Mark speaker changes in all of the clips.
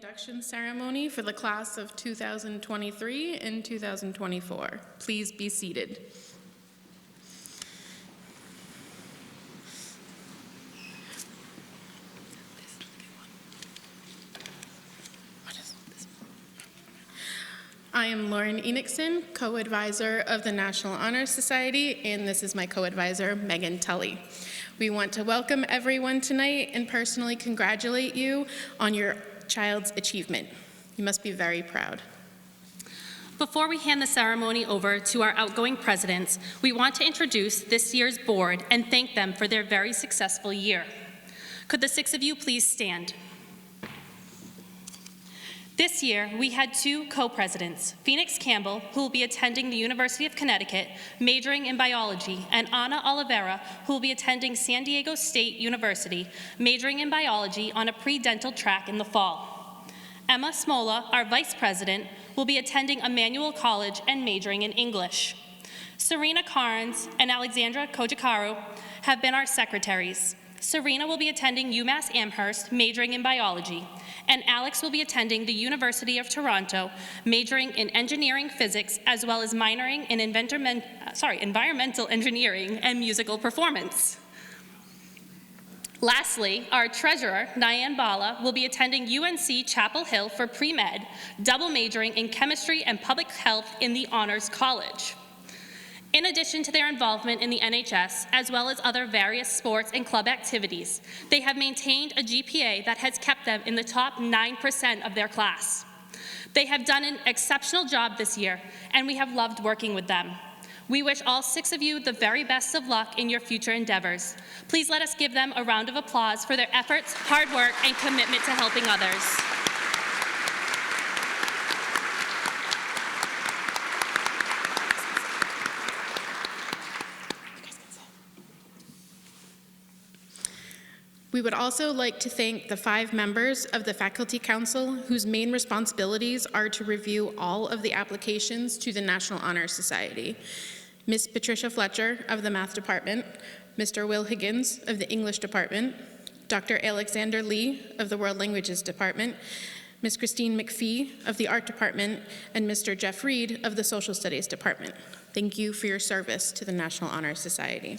Speaker 1: induction ceremony for the class of 2023 and 2024. Please be seated. I am Lauren Enochson, co-advisor of the National Honor Society, and this is my co-advisor, Megan Tully. We want to welcome everyone tonight and personally congratulate you on your child's achievement. You must be very proud.
Speaker 2: Before we hand the ceremony over to our outgoing presidents, we want to introduce this year's board and thank them for their very successful year. Could the six of you please stand? This year, we had two co-presidents, Phoenix Campbell, who will be attending the University of Connecticut, majoring in biology, and Ana Oliveira, who will be attending San Diego State University, majoring in biology on a pre-dental track in the fall. Emma Smola, our vice president, will be attending Emmanuel College and majoring in English. Serena Carnes and Alexandra Kojikaru have been our secretaries. Serena will be attending UMass Amherst, majoring in biology, and Alex will be attending the University of Toronto, majoring in engineering physics, as well as minoring in environmental engineering and musical performance. Lastly, our treasurer, Nyan Bala, will be attending UNC Chapel Hill for pre-med, double majoring in chemistry and public health in the Honors College. In addition to their involvement in the NHS, as well as other various sports and club activities, they have maintained a GPA that has kept them in the top 9% of their class. They have done an exceptional job this year, and we have loved working with them. We wish all six of you the very best of luck in your future endeavors. Please let us give them a round of applause for their efforts, hard work, and commitment to helping others.
Speaker 1: We would also like to thank the 5 members of the Faculty Council whose main responsibilities are to review all of the applications to the National Honor Society. Ms. Patricia Fletcher of the Math Department, Mr. Will Higgins of the English Department, Dr. Alexander Lee of the World Languages Department, Ms. Christine McPhee of the Art Department, and Mr. Jeff Reed of the Social Studies Department. Thank you for your service to the National Honor Society.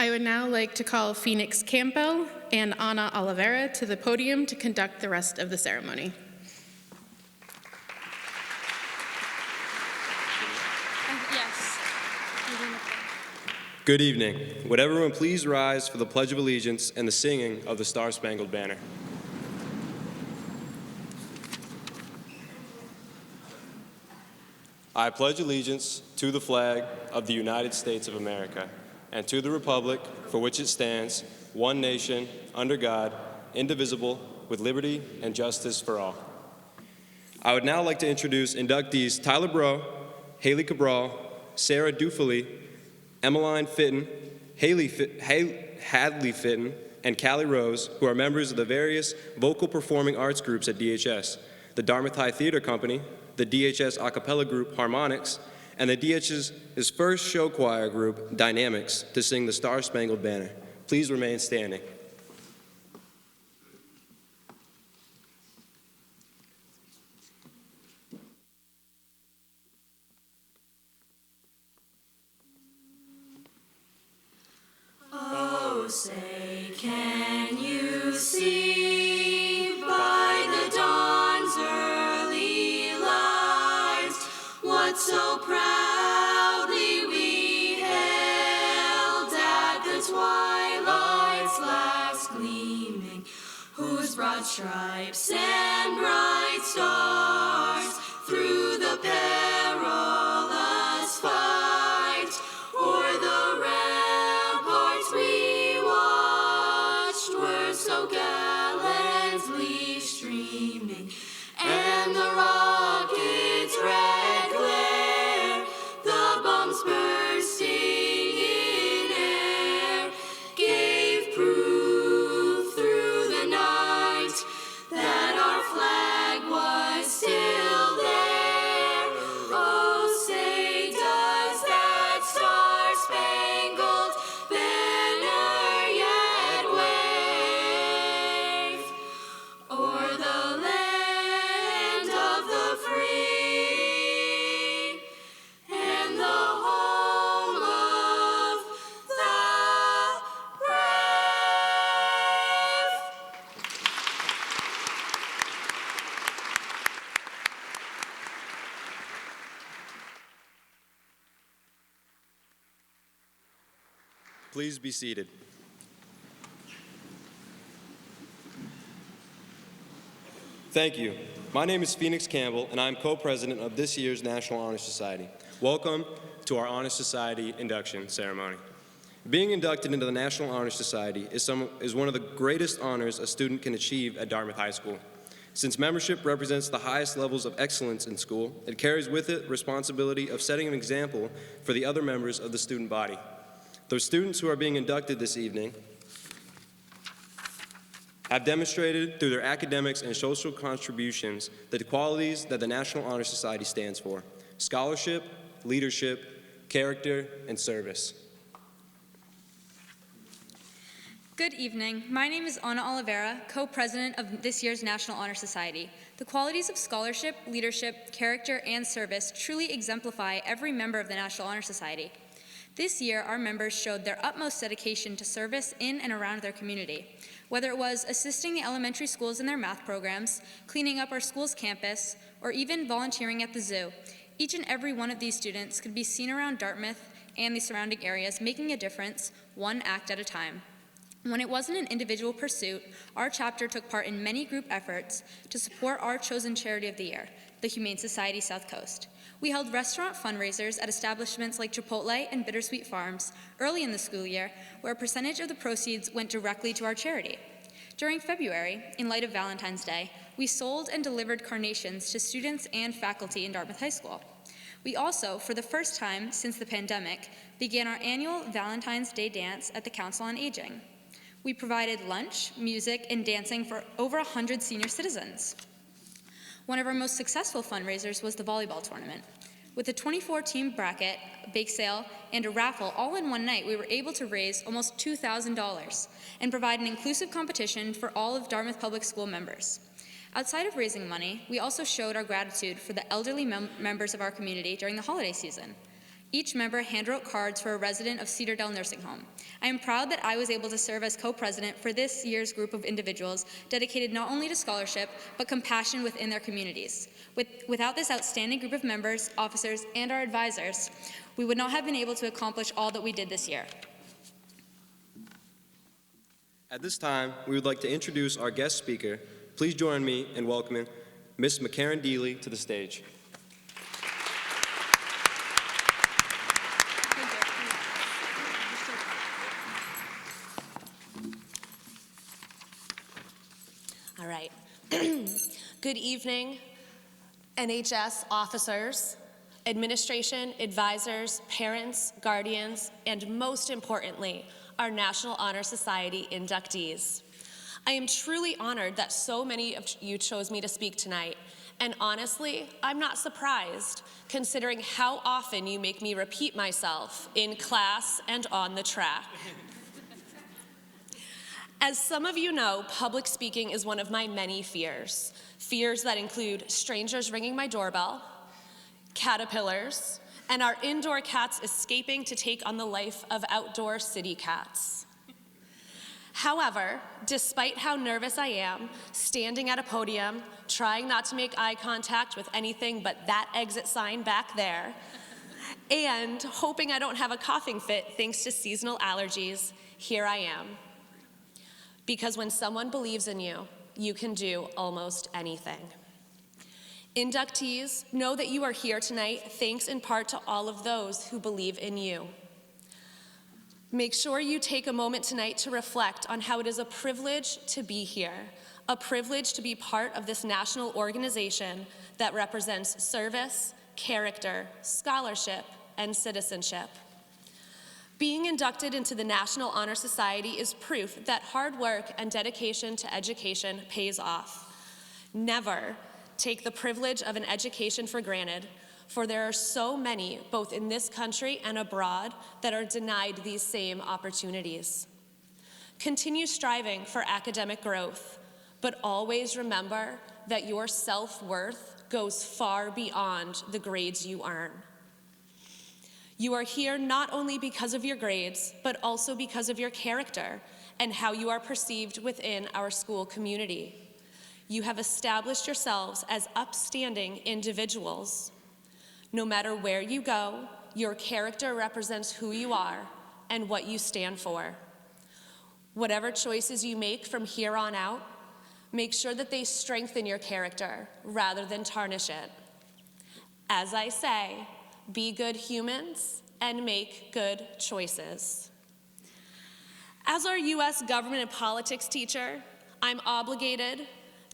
Speaker 1: I would now like to call Phoenix Campbell and Ana Oliveira to the podium to conduct the rest of the ceremony.
Speaker 3: Good evening. Would everyone please rise for the Pledge of Allegiance and the singing of the Star-Spangled Banner. I pledge allegiance to the flag of the United States of America and to the republic for which it stands, one nation, under God, indivisible, with liberty and justice for all. I would now like to introduce inductees Tyler Breaux, Haley Cabral, Sarah Dufali, Emmeline Fitton, Hadley Fitton, and Callie Rose, who are members of the various vocal performing arts groups at DHS, the Dartmouth High Theater Company, the DHS a cappella group Harmonics, and the DHS's first show choir group, Dynamics, to sing the Star-Spangled Banner. Please remain standing.
Speaker 4: Oh, say, can you see by the dawn's early light what so proudly we hailed at the twilight's last gleaming, whose broad stripes and bright stars through the perilous fight o'er the ramparts we watched were so gallantly streaming, and the rocket's red glare, the bombs bursting in air, gave proof through the night that our flag was still there. Oh,
Speaker 3: Please be seated. Thank you. My name is Phoenix Campbell, and I'm co-president of this year's National Honor Society. Welcome to our Honor Society induction ceremony. Being inducted into the National Honor Society is one of the greatest honors a student can achieve at Dartmouth High School. Since membership represents the highest levels of excellence in school, it carries with it responsibility of setting an example for the other members of the student body. Those students who are being inducted this evening have demonstrated through their academics and social contributions the qualities that the National Honor Society stands for: scholarship, leadership, character, and service.
Speaker 5: Good evening. My name is Ana Oliveira, co-president of this year's National Honor Society. The qualities of scholarship, leadership, character, and service truly exemplify every member of the National Honor Society. This year, our members showed their utmost dedication to service in and around their community. Whether it was assisting the elementary schools in their math programs, cleaning up our school's campus, or even volunteering at the zoo, each and every one of these students could be seen around Dartmouth and the surrounding areas making a difference, one act at a time. When it wasn't an individual pursuit, our chapter took part in many group efforts to support our chosen charity of the year, the Humane Society South Coast. We held restaurant fundraisers at establishments like Chipotle and Bittersweet Farms early in the school year, where a percentage of the proceeds went directly to our charity. During February, in light of Valentine's Day, we sold and delivered carnations to students and faculty in Dartmouth High School. We also, for the first time since the pandemic, began our annual Valentine's Day dance at the Council on Aging. We provided lunch, music, and dancing for over 100 senior citizens. One of our most successful fundraisers was the volleyball tournament. With a 24-team bracket, a bake sale, and a raffle all in one night, we were able to raise almost $2,000 and provide an inclusive competition for all of Dartmouth Public School members. Outside of raising money, we also showed our gratitude for the elderly members of our community during the holiday season. Each member handwrote cards for a resident of Cedardale Nursing Home. I am proud that I was able to serve as co-president for this year's group of individuals dedicated not only to scholarship, but compassion within their communities. Without this outstanding group of members, officers, and our advisors, we would not have been able to accomplish all that we did this year.
Speaker 3: At this time, we would like to introduce our guest speaker. Please join me in welcoming Ms. McCarran Deely to the stage.
Speaker 6: All right. Good evening, NHS officers, administration, advisors, parents, guardians, and most importantly, our National Honor Society inductees. I am truly honored that so many of you chose me to speak tonight, and honestly, I'm not surprised, considering how often you make me repeat myself in class and on the track. As some of you know, public speaking is one of my many fears. Fears that include strangers ringing my doorbell, caterpillars, and our indoor cats escaping to take on the life of outdoor city cats. However, despite how nervous I am, standing at a podium, trying not to make eye contact with anything but that exit sign back there, and hoping I don't have a coughing fit thanks to seasonal allergies, here I am. Because when someone believes in you, you can do almost anything. Inductees, know that you are here tonight thanks in part to all of those who believe in you. Make sure you take a moment tonight to reflect on how it is a privilege to be here, a privilege to be part of this national organization that represents service, character, scholarship, and citizenship. Being inducted into the National Honor Society is proof that hard work and dedication to education pays off. Never take the privilege of an education for granted, for there are so many, both in this country and abroad, that are denied these same opportunities. Continue striving for academic growth, but always remember that your self-worth goes far beyond the grades you earn. You are here not only because of your grades, but also because of your character and how you are perceived within our school community. You have established yourselves as upstanding individuals. No matter where you go, your character represents who you are, and what you stand for. Whatever choices you make from here on out, make sure that they strengthen your character rather than tarnish it. As I say, be good humans and make good choices. As our U.S. government and politics teacher, I'm obligated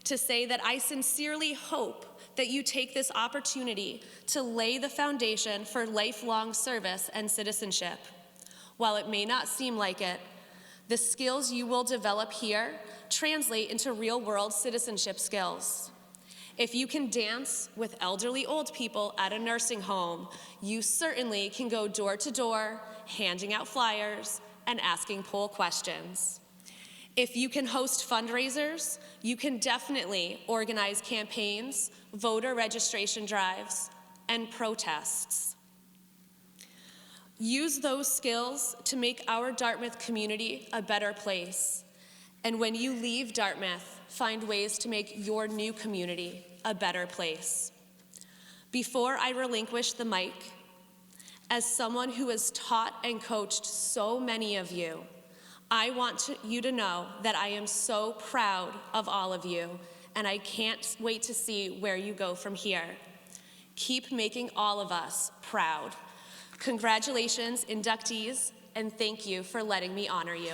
Speaker 6: to say that I sincerely hope that you take this opportunity to lay the foundation for lifelong service and citizenship. While it may not seem like it, the skills you will develop here translate into real-world citizenship skills. If you can dance with elderly old people at a nursing home, you certainly can go door to door, handing out flyers and asking poll questions. If you can host fundraisers, you can definitely organize campaigns, voter registration drives, and protests. Use those skills to make our Dartmouth community a better place. And when you leave Dartmouth, find ways to make your new community a better place. Before I relinquish the mic, as someone who has taught and coached so many of you, I want you to know that I am so proud of all of you, and I can't wait to see where you go from here. Keep making all of us proud. Congratulations, inductees, and thank you for letting me honor you.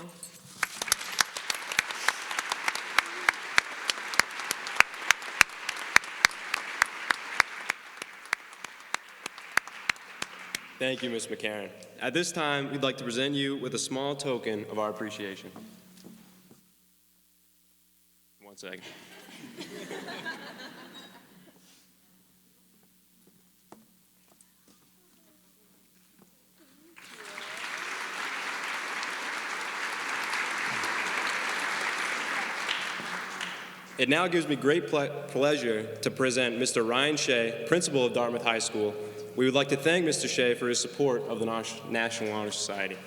Speaker 3: Thank you, Ms. McCarron. At this time, we'd like to present you with a small token of our appreciation. One second. It now gives me great pleasure to present Mr. Ryan Shea, principal of Dartmouth High School. We would like to thank Mr. Shea for his support of the National Honor Society.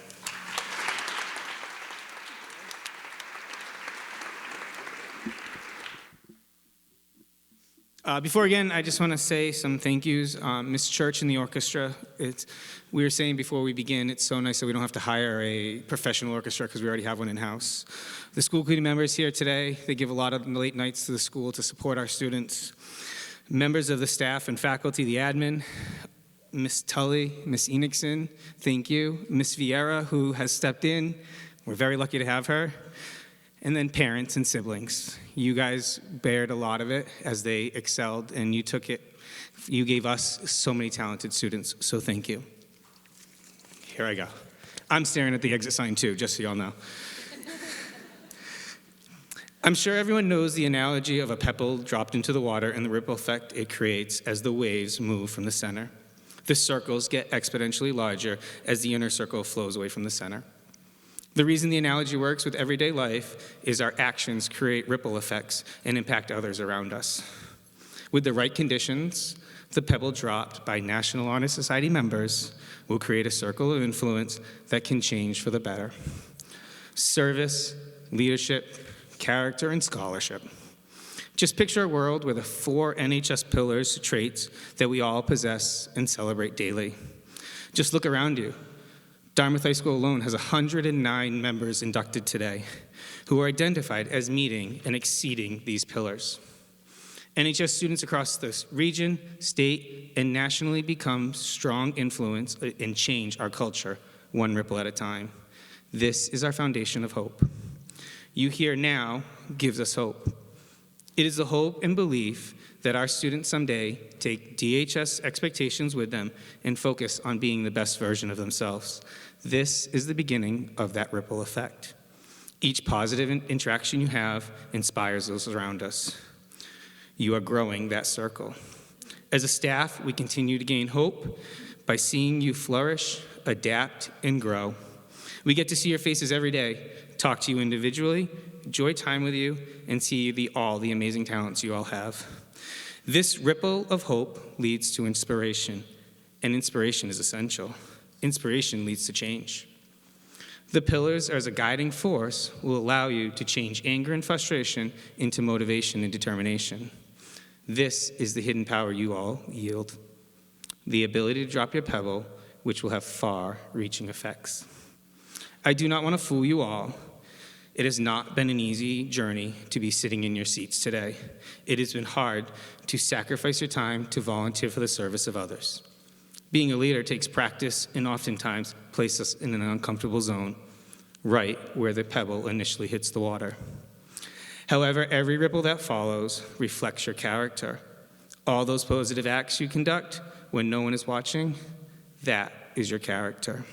Speaker 7: Before again, I just want to say some thank yous. Ms. Church and the orchestra, we were saying before we begin, it's so nice that we don't have to hire a professional orchestra because we already have one in-house. The school committee members here today, they give a lot of late nights to the school to support our students. Members of the staff and faculty, the admin, Ms. Tully, Ms. Enixon, thank you. Ms. Vieira, who has stepped in, we're very lucky to have her. And then parents and siblings. You guys bared a lot of it as they excelled, and you took it. You gave us so many talented students, so thank you. Here I go. I'm staring at the exit sign too, just so y'all know. I'm sure everyone knows the analogy of a pebble dropped into the water and the ripple effect it creates as the waves move from the center. The circles get exponentially larger as the inner circle flows away from the center. The reason the analogy works with everyday life is our actions create ripple effects and impact others around us. With the right conditions, the pebble dropped by National Honor Society members will create a circle of influence that can change for the better. Service, leadership, character, and scholarship. Just picture a world where the 4 NHS pillars traits that we all possess and celebrate daily. Just look around you. Dartmouth High School alone has 109 members inducted today who are identified as meeting and exceeding these pillars. NHS students across the region, state, and nationally become strong influence and change our culture one ripple at a time. This is our foundation of hope. You here now gives us hope. It is the hope and belief that our students someday take DHS expectations with them and focus on being the best version of themselves. This is the beginning of that ripple effect. Each positive interaction you have inspires those around us. You are growing that circle. As a staff, we continue to gain hope by seeing you flourish, adapt, and grow. We get to see your faces every day, talk to you individually, enjoy time with you, and see all the amazing talents you all have. This ripple of hope leads to inspiration, and inspiration is essential. Inspiration leads to change. The pillars, as a guiding force, will allow you to change anger and frustration into motivation and determination. This is the hidden power you all yield, the ability to drop your pebble, which will have far-reaching effects. I do not want to fool you all. It has not been an easy journey to be sitting in your seats today. It has been hard to sacrifice your time to volunteer for the service of others. Being a leader takes practice and oftentimes places us in an uncomfortable zone, right where the pebble initially hits the water. However, every ripple that follows reflects your character. All those positive acts you conduct when no one is watching, that is your character.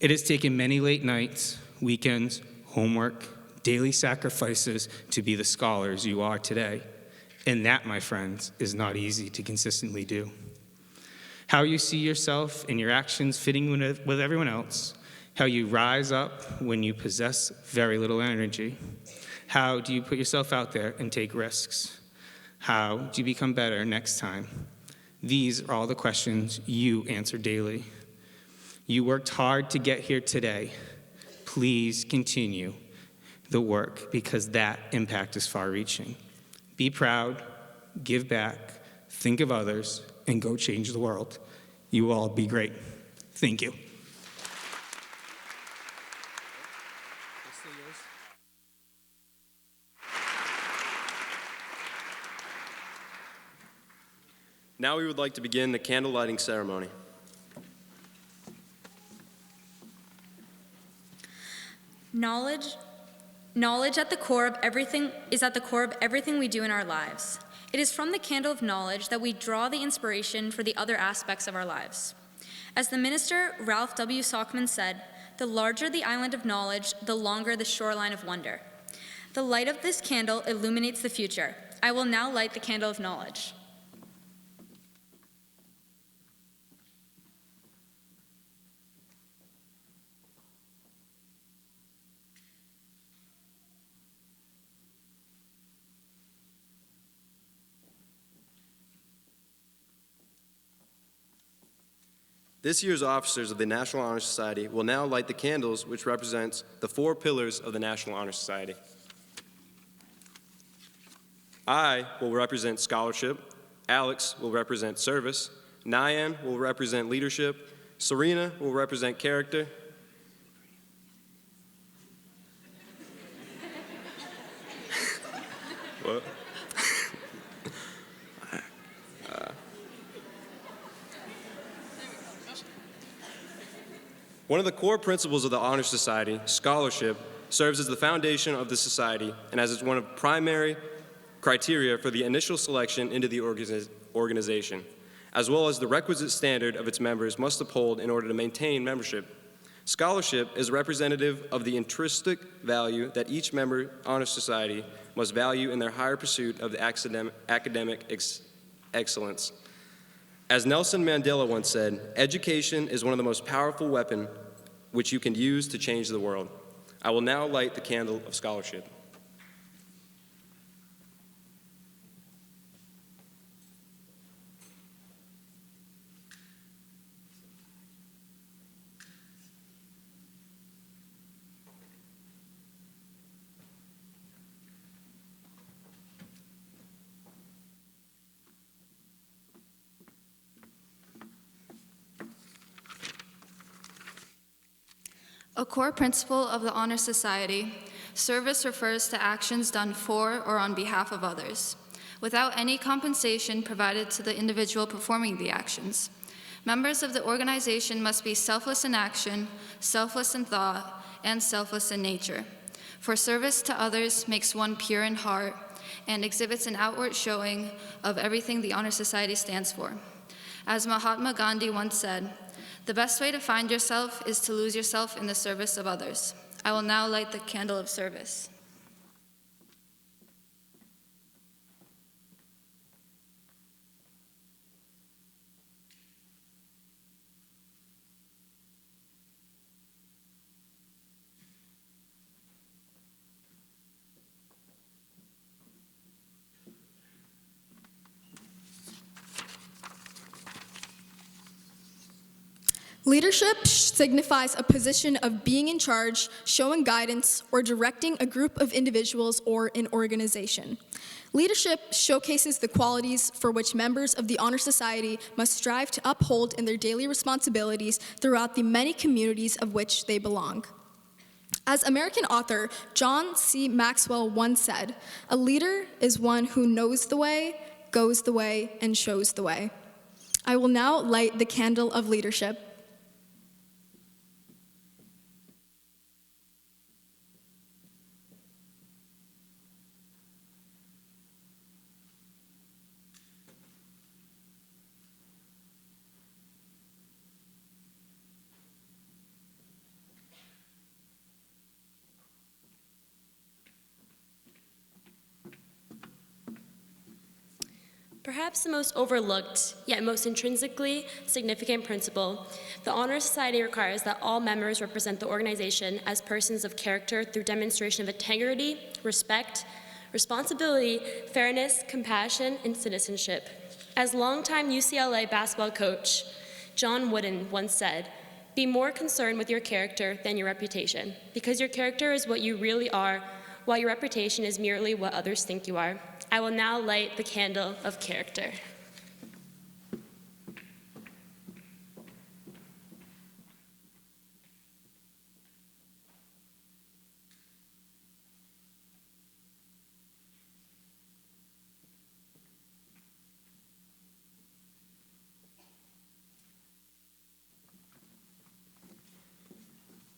Speaker 7: It has taken many late nights, weekends, homework, daily sacrifices to be the scholars you are today. And that, my friends, is not easy to consistently do. How you see yourself and your actions fitting with everyone else, how you rise up when you possess very little energy. How do you put yourself out there and take risks? How do you become better next time? These are all the questions you answer daily. You worked hard to get here today. Please continue the work because that impact is far-reaching. Be proud, give back, think of others, and go change the world. You will all be great. Thank you.
Speaker 3: Now we would like to begin the candle lighting ceremony.
Speaker 5: Knowledge at the core of everything is at the core of everything we do in our lives. It is from the candle of knowledge that we draw the inspiration for the other aspects of our lives. As the minister Ralph W. Sockman said, "The larger the island of knowledge, the longer the shoreline of wonder." The light of this candle illuminates the future. I will now light the candle of knowledge.
Speaker 3: This year's officers of the National Honor Society will now light the candles which represents the 4 pillars of the National Honor Society. I will represent scholarship, Alex will represent service, Nyan will represent leadership, Serena will represent character, what? One of the core principles of the Honor Society, scholarship, serves as the foundation of the society and as one of primary criteria for the initial selection into the organization, as well as the requisite standard of its members must uphold in order to maintain membership. Scholarship is representative of the intrinsic value that each member Honor Society must value in their higher pursuit of the academic excellence. As Nelson Mandela once said, education is one of the most powerful weapons which you can use to change the world. I will now light the candle of scholarship.
Speaker 4: A core principle of the Honor Society, service refers to actions done for or on behalf of others, without any compensation provided to the individual performing the actions. Members of the organization must be selfless in action, selfless in thought, and selfless in nature. For service to others makes one pure in heart and exhibits an outward showing of everything the Honor Society stands for. As Mahatma Gandhi once said, "The best way to find yourself is to lose yourself in the service of others." I will now light the candle of service.
Speaker 8: Leadership signifies a position of being in charge, showing guidance, or directing a group of individuals or an organization. Leadership showcases the qualities for which members of the Honor Society must strive to uphold in their daily responsibilities throughout the many communities of which they belong. As American author John C. Maxwell once said, "A leader is one who knows the way, goes the way, and shows the way." I will now light the candle of leadership.
Speaker 9: Perhaps the most overlooked, yet most intrinsically significant principle, the Honor Society requires that all members represent the organization as persons of character through demonstration of integrity, respect, responsibility, fairness, compassion, and citizenship. As longtime UCLA basketball coach John Wooden once said, "Be more concerned with your character than your reputation, because your character is what you really are, while your reputation is merely what others think you are." I will now light the candle of character.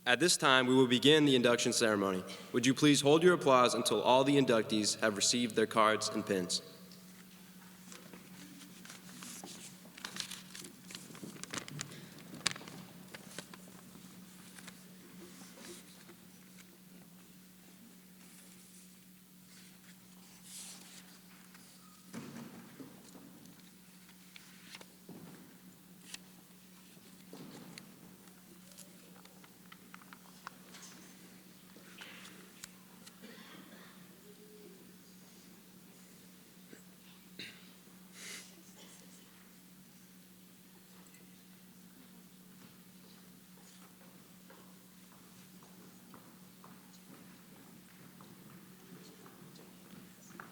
Speaker 3: At this time, we will begin the induction ceremony. Would you please hold your applause until all the inductees have received their cards and pins?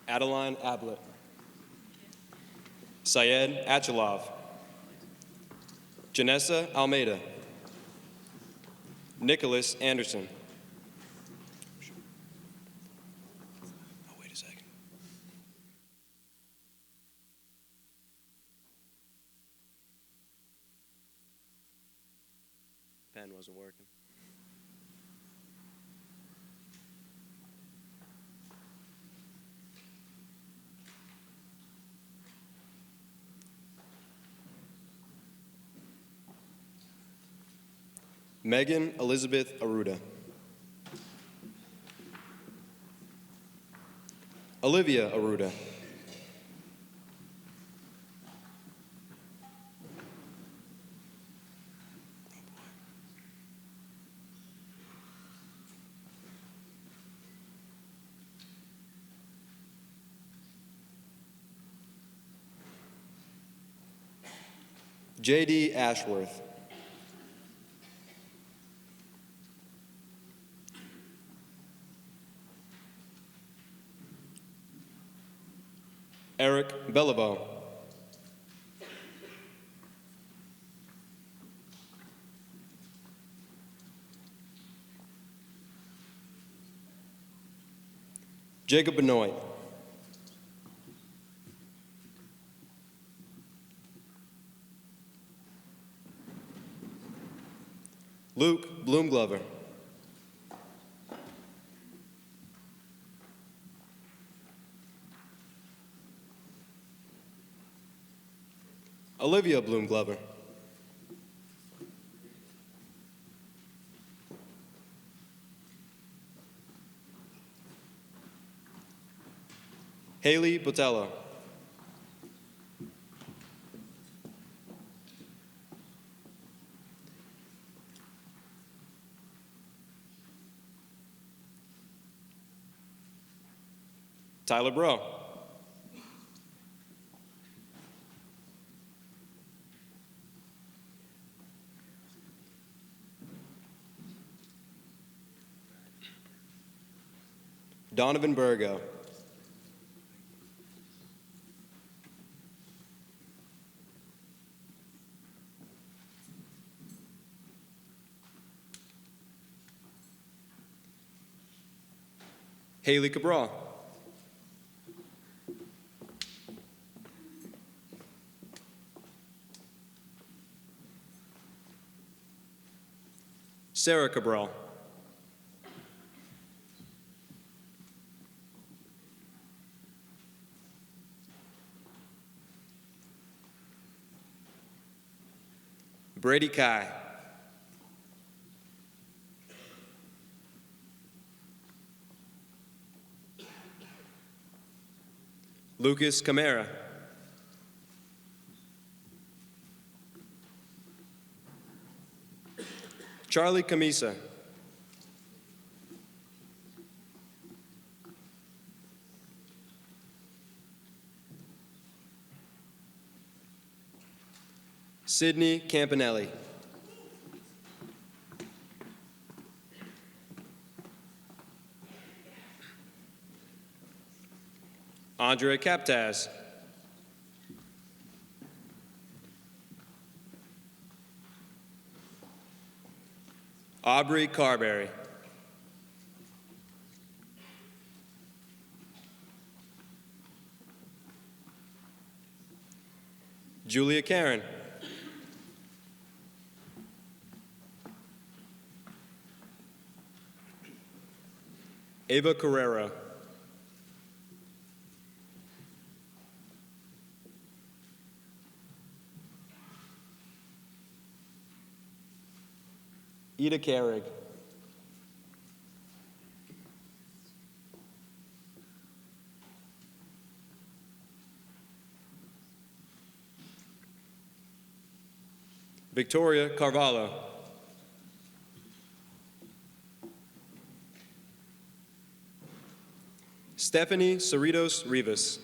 Speaker 3: Adeline Ablett. Syed Achalov. Janessa Almeida. Nicholas Anderson. Oh, wait a second. Pen wasn't working. Megan Elizabeth Aruda. Olivia Aruda. J.D. Ashworth. Eric Beliveau. Jacob Benoit. Luke Bloom-Glover. Olivia Bloom-Glover. Haley Botello. Tyler Bro. Donovan Burgo. Haley Cabral. Sarah Cabral. Brady Kai. Lucas Camara. Charlie Camisa. Sydney Campanelli. Andrea Captaz. Aubrey Carberry. Julia Karen. Ava Carrero. Ida Carrig. Victoria Carvalho. Stephanie Cerritos Rivas.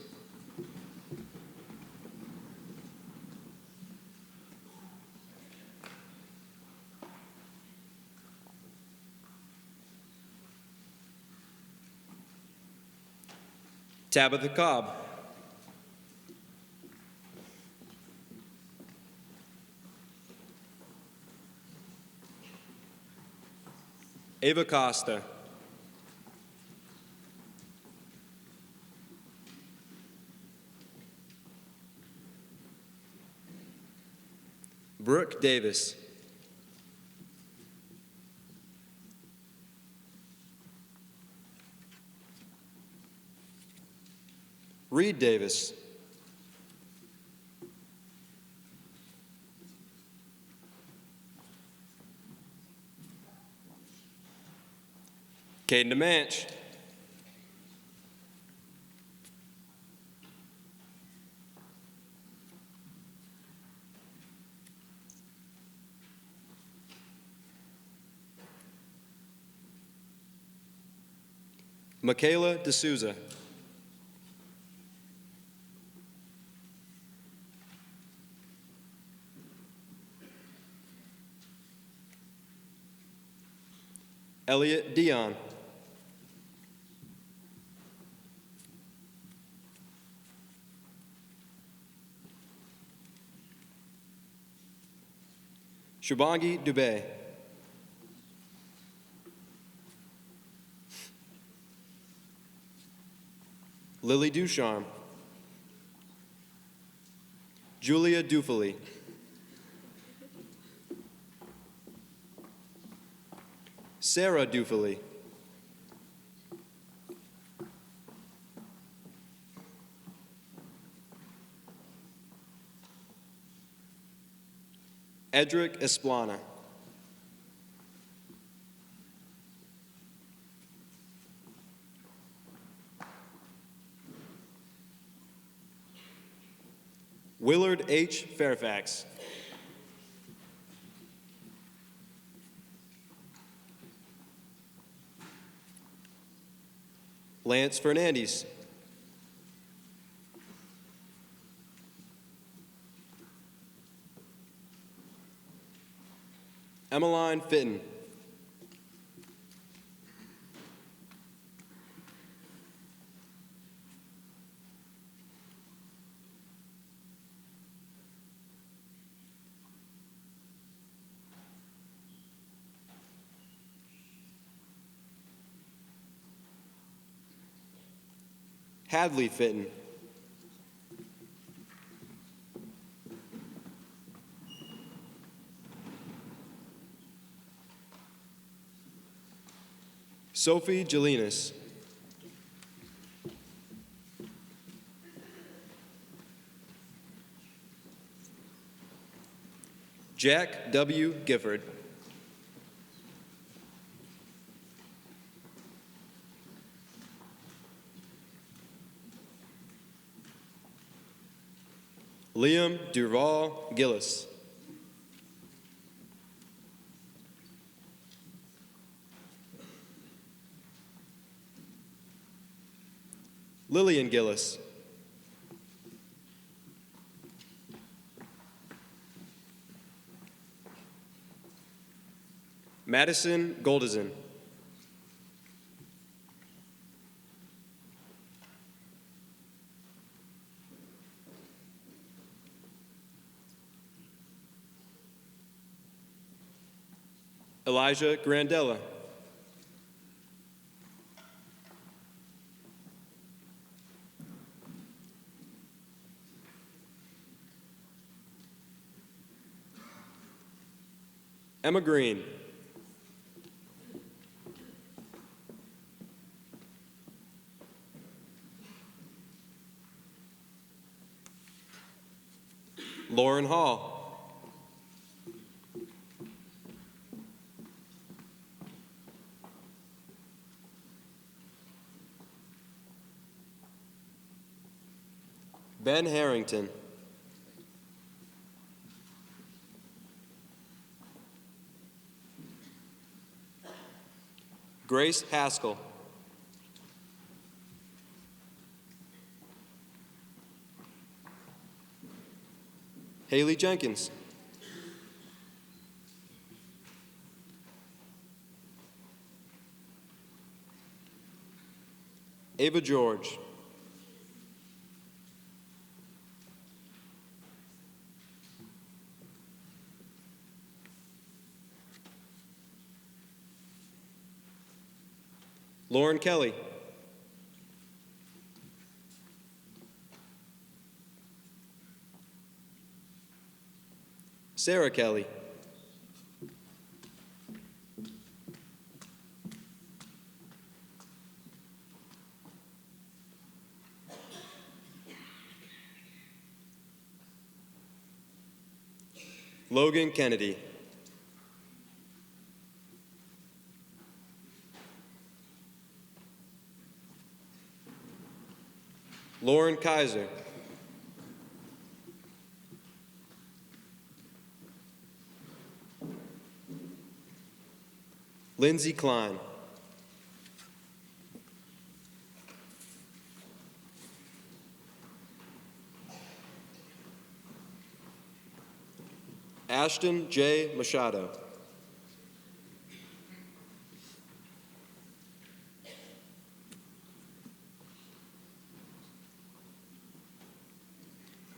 Speaker 3: Tabitha Cobb. Ava Costa. Brooke Davis. Reed Davis. Caden DeManch. Michaela D'Souza. Elliot Dion. Shubangi Dubé. Lily Ducharme. Julia Dufali. Sarah Dufali. Edric Esplana. Willard H. Fairfax. Lance Fernandez. Emmeline Fitton. Hadley Fitton. Sophie Jelinas. Jack W. Gifford. Liam Duval Gillis. Lillian Gillis. Madison Goldison. Elijah Grandella. Emma Green. Lauren Hall. Ben Harrington. Grace Haskell. Haley Jenkins. Ava George. Lauren Kelly. Sarah Kelly. Logan Kennedy. Lauren Kaiser. Lindsay Klein. Ashton J. Machado.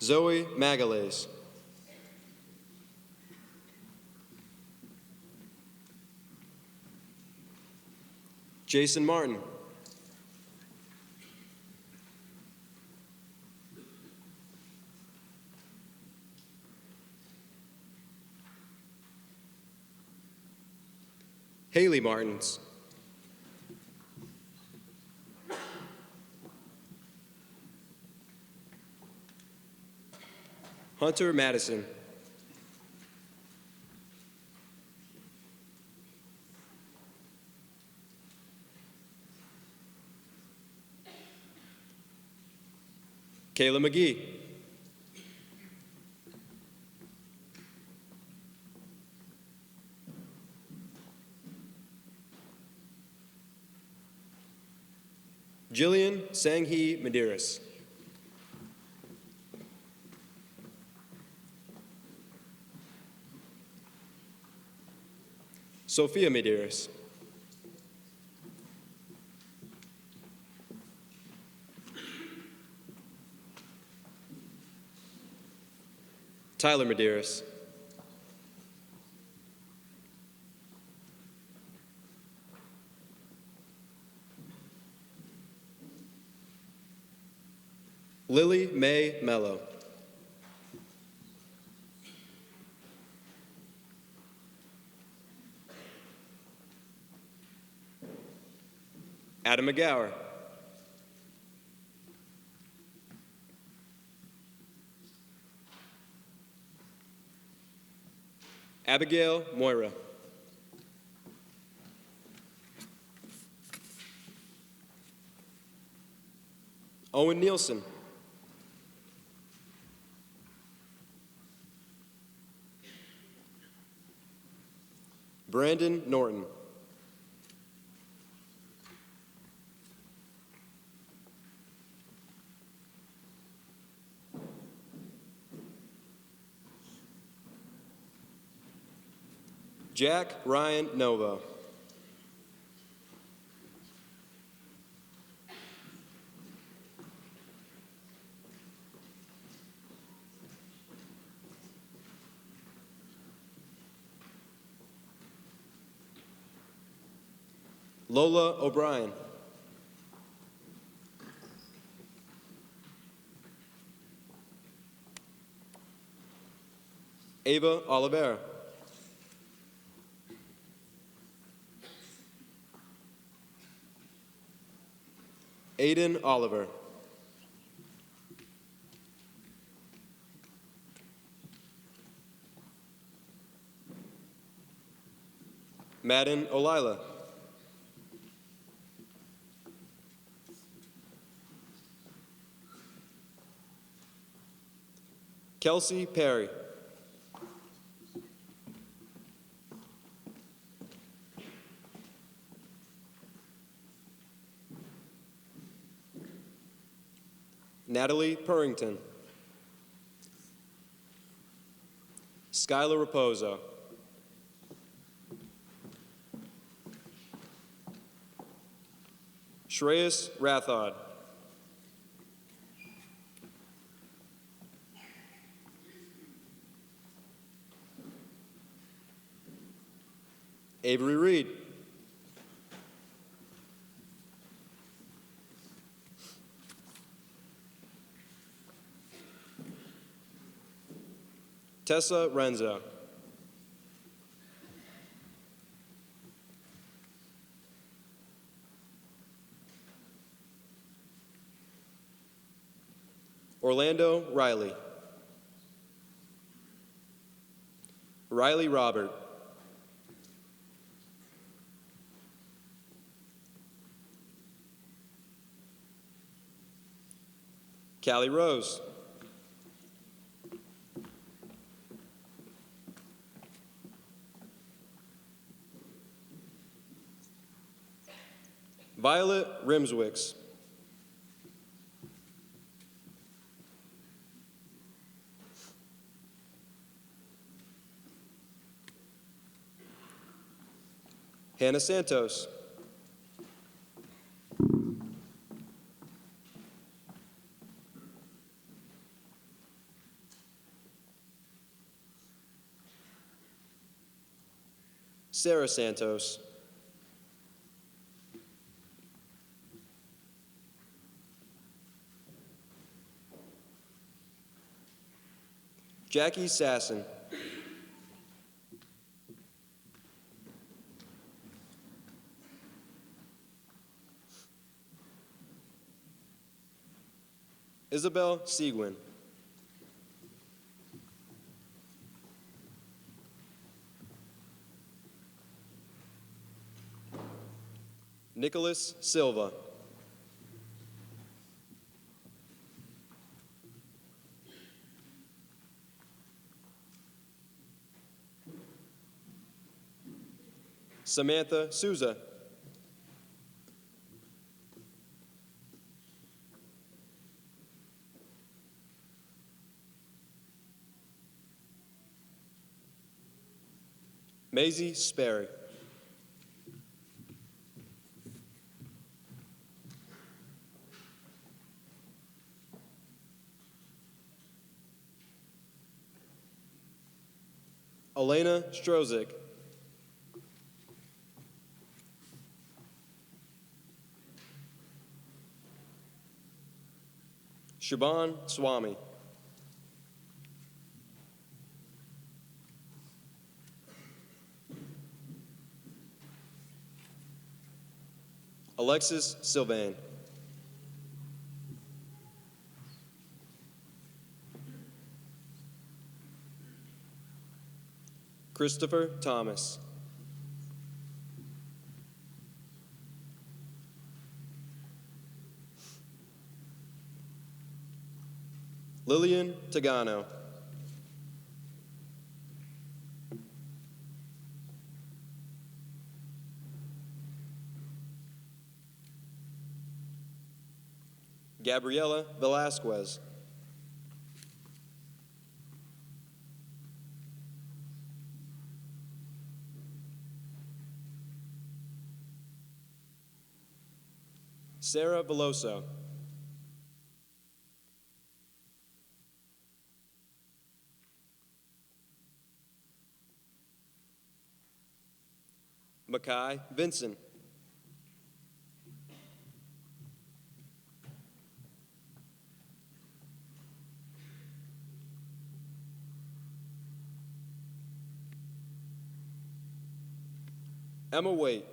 Speaker 3: Zoe Magalhaes. Jason Martin. Haley Martins. Hunter Madison. Kayla McGee. Jillian Sanghi Medeiros. Sophia Medeiros. Tyler Medeiros. Lily Mae Mello. Adam McGower. Abigail Moira. Owen Nielsen. Brandon Norton. Jack Ryan Nova. Lola O'Brien. Ava Oliveira. Aiden Oliver. Madden Olila. Kelsey Perry. Natalie Purrington. Skylar Raposo. Shreyas Rathod. Avery Reed. Tessa Renzo. Orlando Riley. Riley Robert. Callie Rose. Violet Rimswicks. Hannah Santos. Sarah Santos. Jackie Sasson. Isabel Seguin. Nicholas Silva. Samantha Souza. Maisie Sperry. Elena Strozik. Shaban Swami. Alexis Sylvain. Christopher Thomas. Lillian Tagano. Gabriela Velasquez. Sarah Veloso. Makai Vincent. Emma Waite.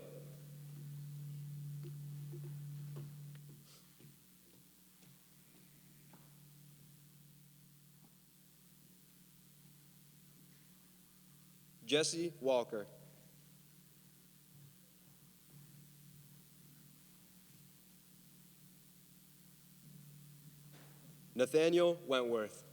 Speaker 3: Jesse Walker. Nathaniel Wentworth.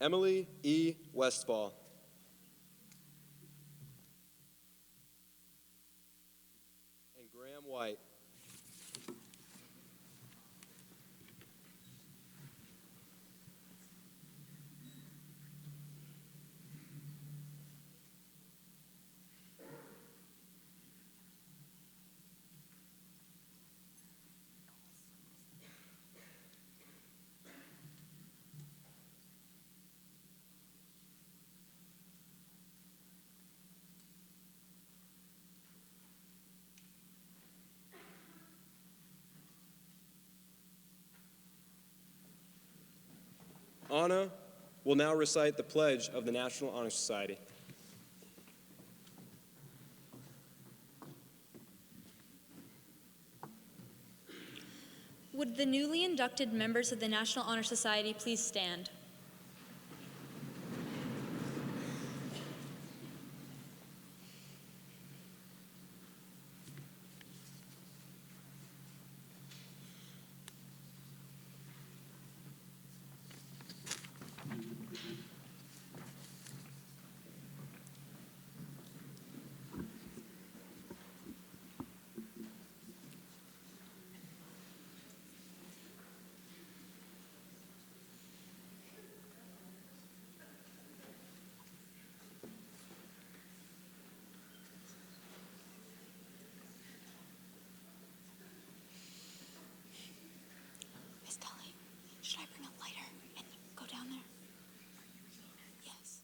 Speaker 3: Emily E. Westfall. And Graham White. Anna will now recite the pledge of the National Honor Society.
Speaker 5: Would the newly inducted members of the National Honor Society please stand?
Speaker 10: Miss Tully, should I bring a lighter and go down there? Yes.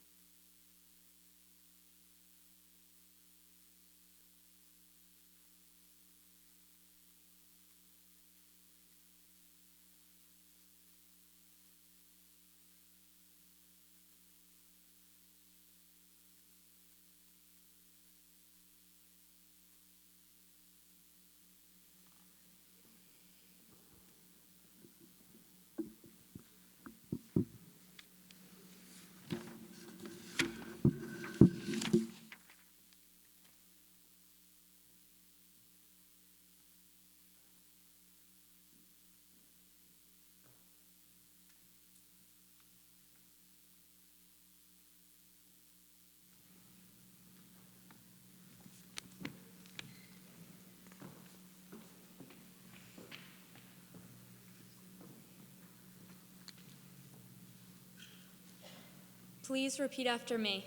Speaker 5: Please repeat after me.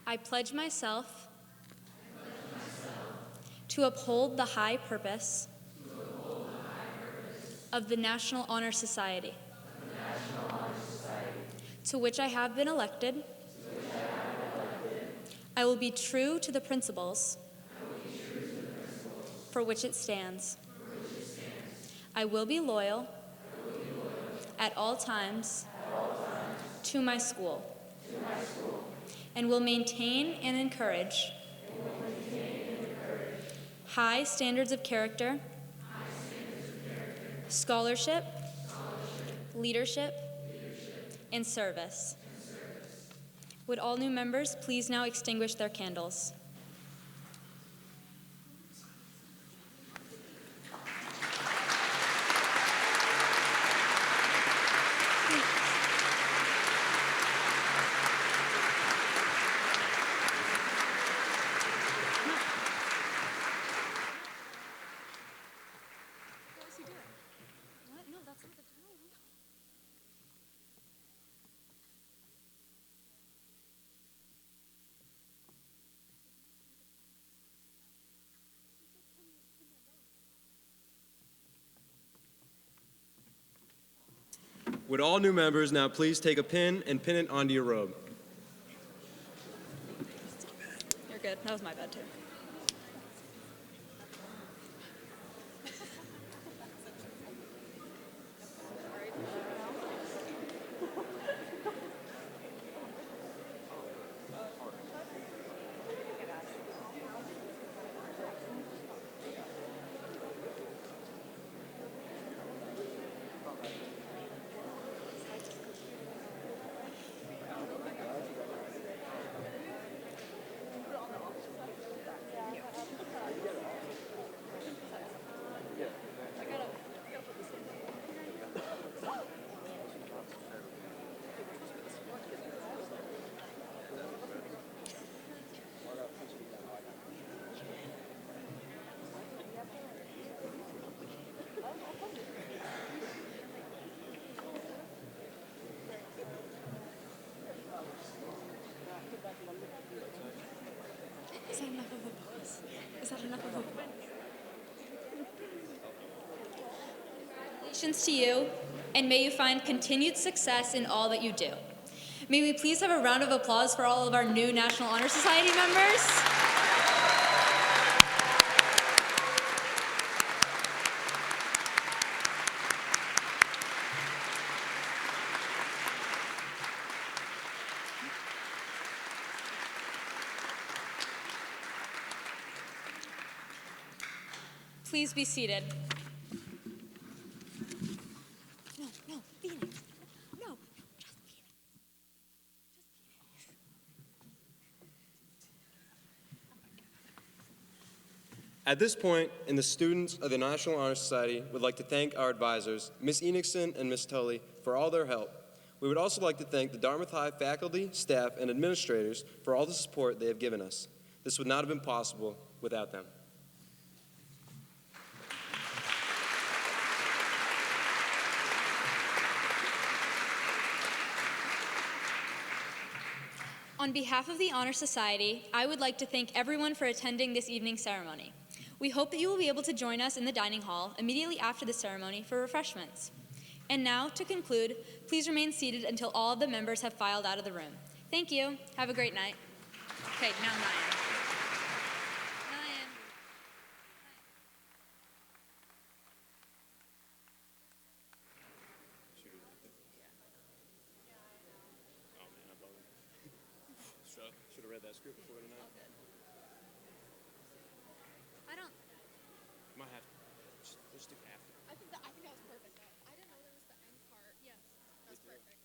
Speaker 5: I pledge myself to uphold the high purpose of the National Honor Society to which I have been elected. I will be true to the principles for which it stands. I will be loyal at all times to my school and will maintain and encourage high standards of character, scholarship, leadership, and service. Would all new members please now extinguish their candles?
Speaker 3: Would all new members now please take a pin and pin it onto your robe?
Speaker 5: You're good. That was my bad, too. Is that enough of a pause? Is that enough of a pause? Congratulations to you, and may you find continued success in all that you do. May we please have a round of applause for all of our new National Honor Society members? Please be seated. No, Phoenix. No, just Phoenix.
Speaker 3: At this point, and the students of the National Honor Society would like to thank our advisors, Ms. Enigson and Ms. Tully, for all their help. We would also like to thank the Dartmouth High faculty, staff, and administrators for all the support they have given us. This would not have been possible without them.
Speaker 5: On behalf of the Honor Society, I would like to thank everyone for attending this evening's ceremony. We hope that you will be able to join us in the dining hall immediately after the ceremony for refreshments. And now, to conclude, please remain seated until all of the members have filed out of the room. Thank you. Have a great night. Okay, now Nyan.
Speaker 3: Should have read that script before tonight.
Speaker 5: I don't...
Speaker 3: Might have to. Just do after.
Speaker 8: I think that was perfect. I didn't know there was the end part. Yes, that's perfect.